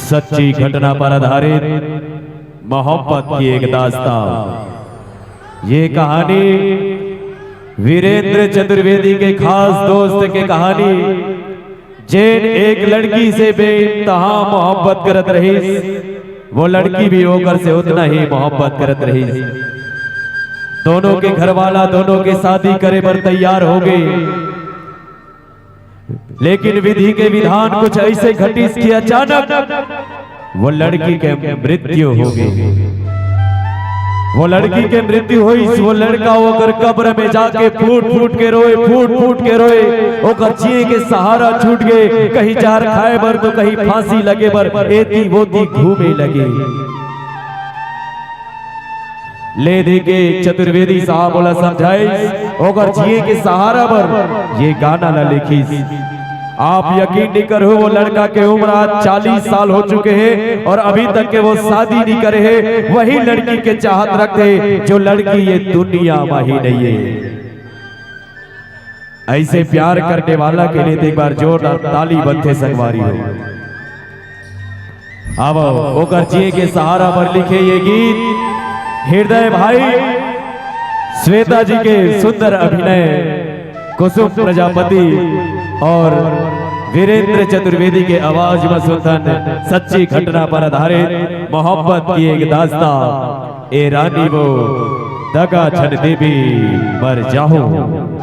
सच्ची घटना पर आधारित मोहब्बत की एक दास्तान। ये कहानी वीरेंद्र चतुर्वेदी के खास दोस्त की कहानी, जैन एक लड़की से बेइंतहा मोहब्बत करत रही। वो लड़की भी होकर से उतना ही मोहब्बत करत रही। दोनों के घरवाला दोनों के शादी करे पर तैयार हो गए, लेकिन विधि के विधान कुछ ऐसे घटित कि अचानक वो लड़की के मृत्यु हो गई। वो लड़की के मृत्यु हुई। वो लड़का होकर कब्र में जाके फूट फूट के रोए, फूट फूट के रोए। ओकर जिए के सहारा छूट गए, कहीं जार खाए बर तो कहीं फांसी लगे बर एती वोती घूमे लगे। ले दे के चतुर्वेदी साहब बोला समझाई ओकर जिए के सहारा बर ये गाना न लिखी। आप यकीन नहीं करो, वो लड़का के उम्र आज 40 साल हो चुके हैं और अभी तक के वो शादी नहीं करे हैं। वही लड़की के चाहत रखते जो लड़की ये दुनिया में ही नहीं है। ऐसे प्यार करने वाला के लिए एक बार जोरदार ताली बंधे संगवारी हो। अब ओकर जिए के सहारा पर लिखे ये गीत हृदय भाई श्वेता जी के सुंदर अभिनय, कुसुम प्रजापति और वीरेंद्र चतुर्वेदी के आवाज में सुनतन सच्ची घटना पर आधारित मोहब्बत की एक दास्तान। ए रानी वो दगा छन देवी मर जाऊं।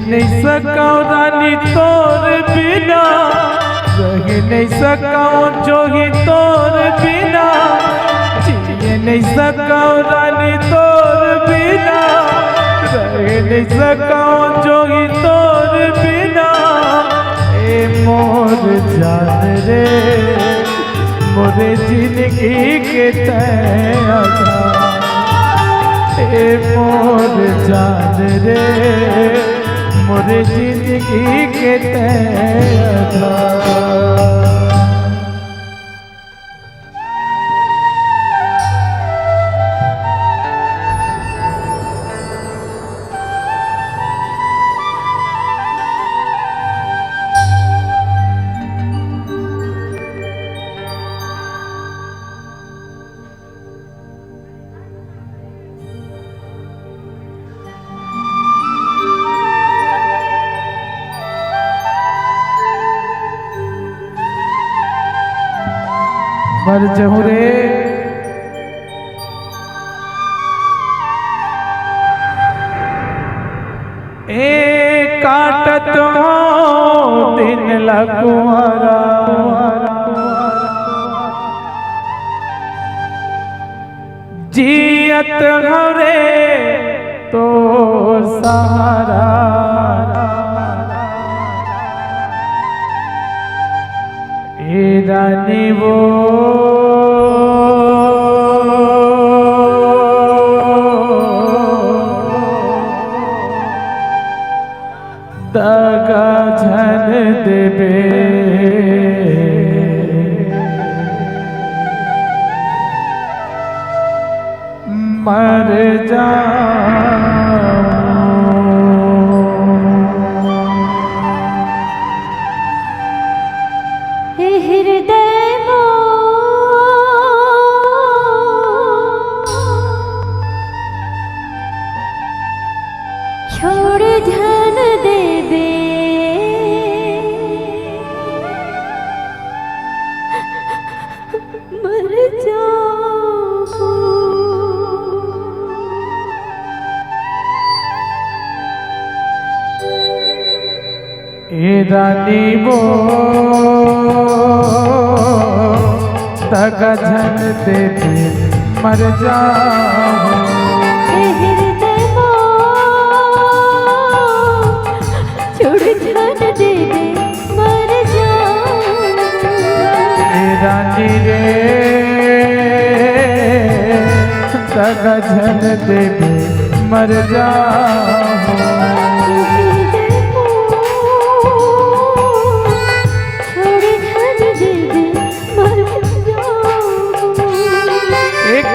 नहीं सकाऊं रानी तोर बिना, रह नहीं सकाऊं जोगी तोर बिना, जिए नहीं सकाऊं रानी तोर बिना, रह नहीं सकाऊं जोगी तोर बिना। ए मोर जान रे मोरे जिंदगी के तैयार, ए मोर जान रे मोरे जिंदगी के तैयार। मर जाऊं रे काटत हो दिन लकुआरा जियत घरे तो सहारा ए रानी वो दगा झन देवे मर जा हृदय छोड़ धन देवे मर जाऊं ए रानी वो दगा झन देवे मर जाऊं हृदय छोड़ धन देवे मर जाऊं ए रानी रे दगा झन देवे मर जाऊं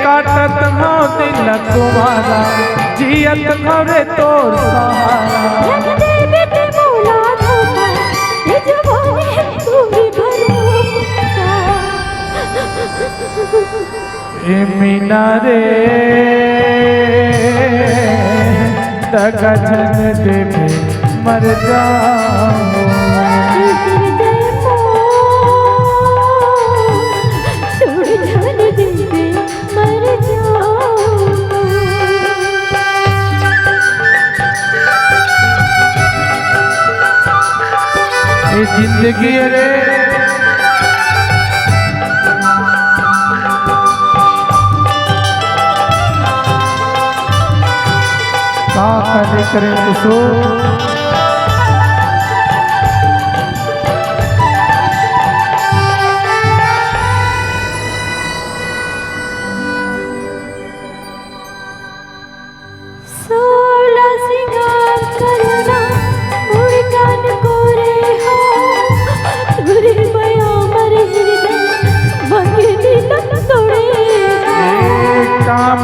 काटत हो दिल कुमारा जियत घरे तोर सहारा ए मीना रे दगा झन देवे मर जाऊं ये जिंदगी रे का करे सो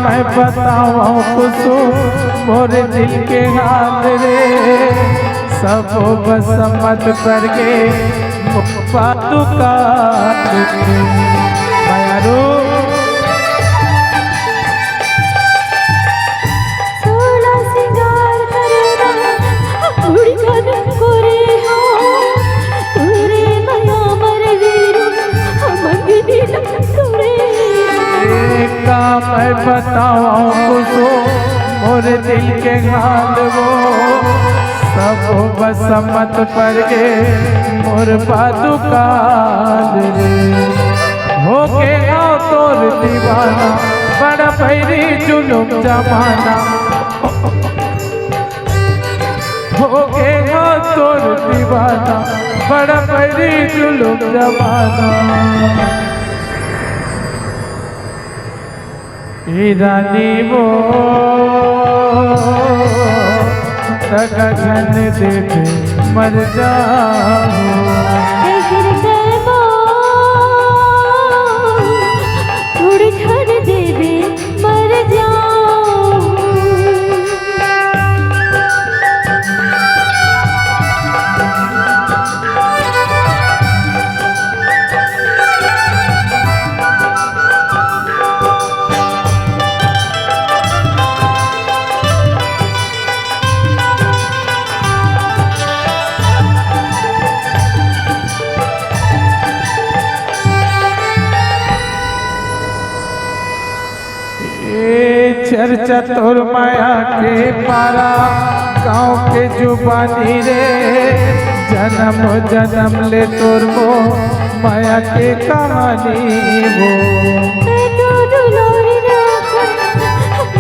मैं बताऊं कुसो मोरे दिल के हाल रे सब बस मत करके पातू का मायारू सोला सिंगार करना उड़ी कन कोरे हो तुरे माया मर वीरू मंगनी तोरे का मैं बताऊं कुसो मोरे दिल के हाल वो सब बस मत पर के मोर पादुकाल रे हो के आओ तोर दीवाना बड़ा भैरी जुलुम जमाना हो के आओ तोर दीवाना बड़ा भैरी जुलुम जमाना रानी वो दगा झन देवे मर जाऊं छोड़ धन देवे मर जाऊं चर्चा तोर माया के पारा गाँव के जुबानी रे जन्म जन्म ले तोर मो माया के कहानी वो मैं तो दुलारी राखा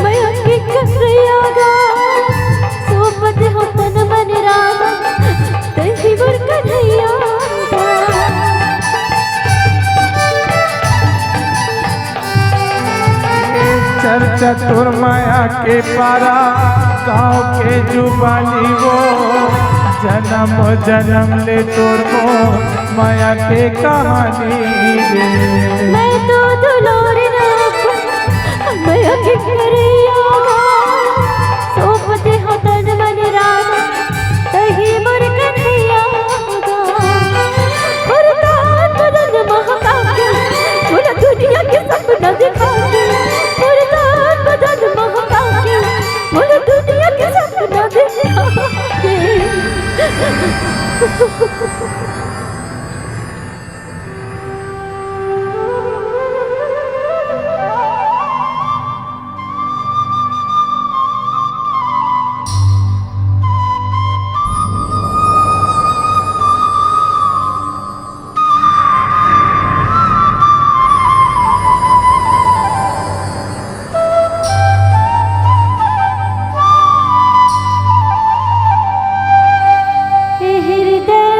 मैं अके कसैया गा सोपत हो तन मन रामा तही बर कन्हैया गा चर्चा तोर माया के पारा गाँव के जुबानी वो जन्म जन्म ले तोर मो माया के कहानी रे मैं तो दुलारी राखा मैं अके करैया गा सोपत हो तन मन रामा तही बर कन्हैया गा और तान बदन महका के बोला दुनिया के सपना दिखा के और तान बदन महका के बोला दुनिया के सपना दिखा के हृदय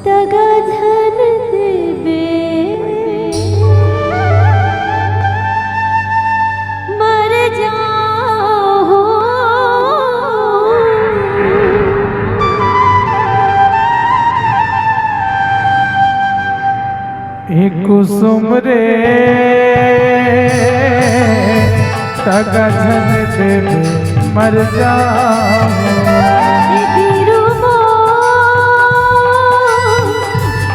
दगा धन देबे मर जाओ एक कुसुम रे तगा झन देवे मर जाओ तेरू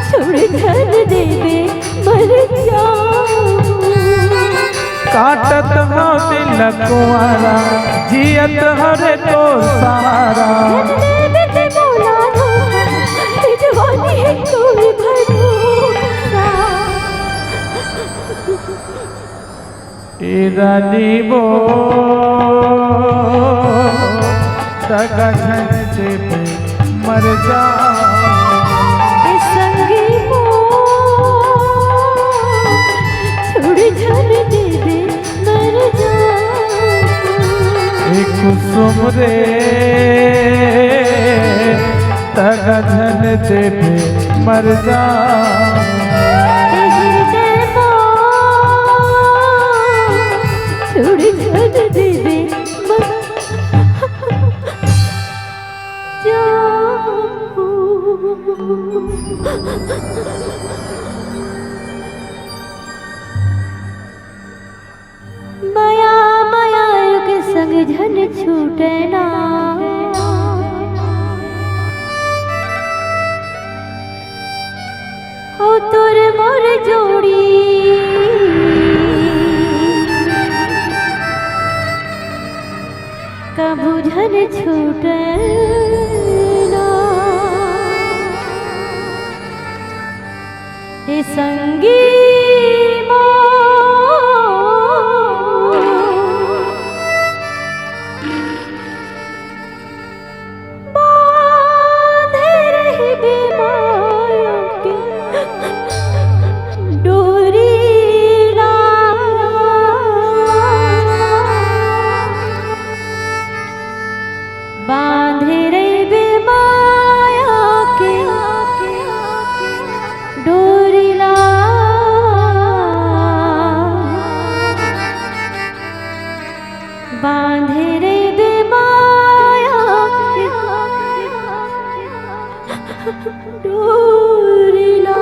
छोड़ धन देबे मर जाओ काटत हो दिल कुआरा जियत हरे तो सारा बेटे बोला धोखा जवानी है कोई भरोसा रानी वो तगा झन देवे मर जाओ संगी हो छोड़ धन देबे मर जाओ एक कुसुम रे तगा झन देवे मर जाओ छोड़ धन देबे मर माया माया के संग झन छूटे ना हो तोर मोर जोड़ी कभू झन छूटे ना हे संगी बांधे रही बीमारियों की डोरी बांधे रही बीमारियों की डोरी बांधे रे बेमाया डोरीला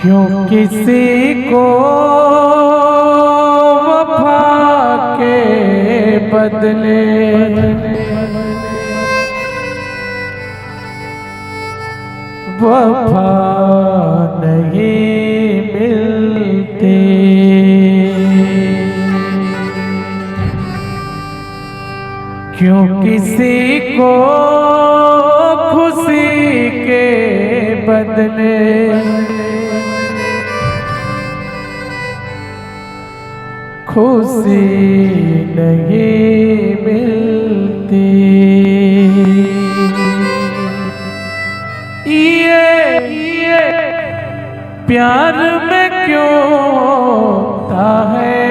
क्यों किसी को वफा के बदले वफा नहीं मिलती। क्यों किसी को खुशी के बदले खुशी नहीं मिलती। ये प्यार में क्यों होता है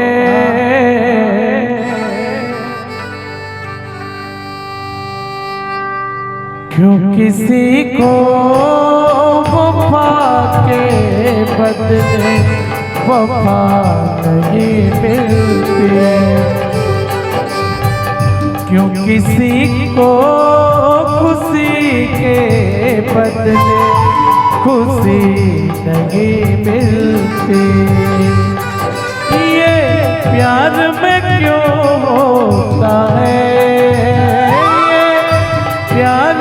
क्यों किसी को वफा के बदले वफा नहीं मिलती। क्यों किसी को खुशी के बदले खुशी नहीं मिलती। ये प्यार में क्यों होता है, ये प्यार